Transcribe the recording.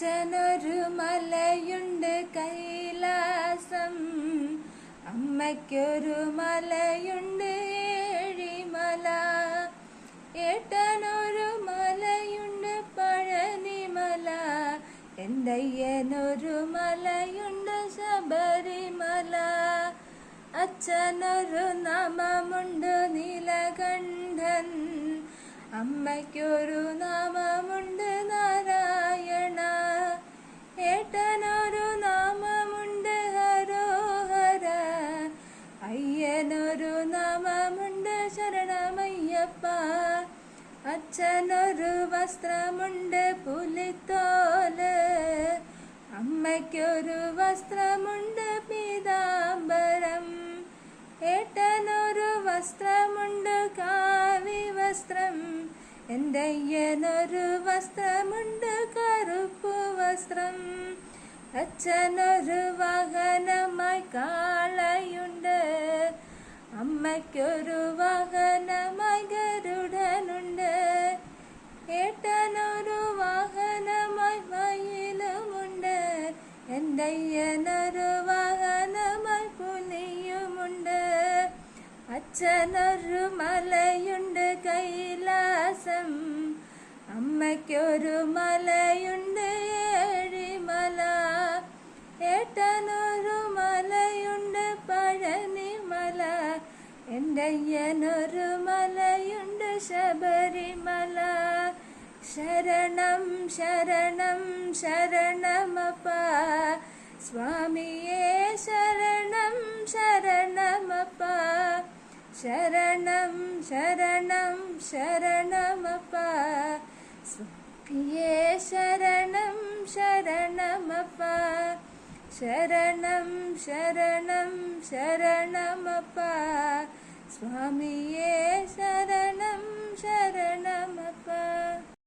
അച്ഛനൊരു മലയുണ്ട് കൈലാസം, അമ്മയ്ക്കൊരു മലയുണ്ട് ഏഴിമല, ഏട്ടനൊരു മലയുണ്ട് പഴനിമല, എന്തയ്യനൊരു മലയുണ്ട് ശബരിമല. അച്ഛനൊരു നാമമുണ്ട് നീലകണ്ഠൻ, അമ്മയ്ക്കൊരു നാമമുണ്ട് നാരായണ, ഏട്ടനൊരു നാമമുണ്ട് ഹരോഹര, അയ്യനൊരു നാമമുണ്ട് ശരണമയ്യപ്പ. അച്ഛനൊരു വസ്ത്രമുണ്ട് പുലിത്തോല്, അമ്മയ്ക്കൊരു വസ്ത്രമുണ്ട് പീതാംബരം, ഏട്ടനൊരു വസ്ത്രമുണ്ട് കാവി വസ്ത്രം, എന്തയ്യനൊരു വസ്ത്രമുണ്ട് കറുപ്പു വസ്ത്രം. അച്ഛനൊരു വാഹനമായി കാളയുണ്ട്, അമ്മയ്ക്കൊരു വാഹനമായി ഗരുഡനുണ്ട്, ഏട്ടനൊരു വാഹനമായി മയിലുമുണ്ട്, എന്തയ്യനൊരു വാഹനമായി പുലിയുമുണ്ട്. അച്ഛനൊരു മലയുണ്ട് കൈലാസം, അമ്മയ്ക്കൊരു മലയുണ്ട് ഏഴിമല, ഏട്ടനൊരു മലയുണ്ട് പഴനിമല, എന്തയ്യനൊരു മലയുണ്ട് ശബരിമല. ശരണം ശരണം ശരണമപ്പ സ്വാമിയേ, ശരണം ശരണമപ്പ, ശരണം ശരണം ശരണമപ്പ സ്വാമിയേ, ശരണം ശരണമപ്പ, ശരണം ശരണം ശരണമപ്പ സ്വാമിയേ.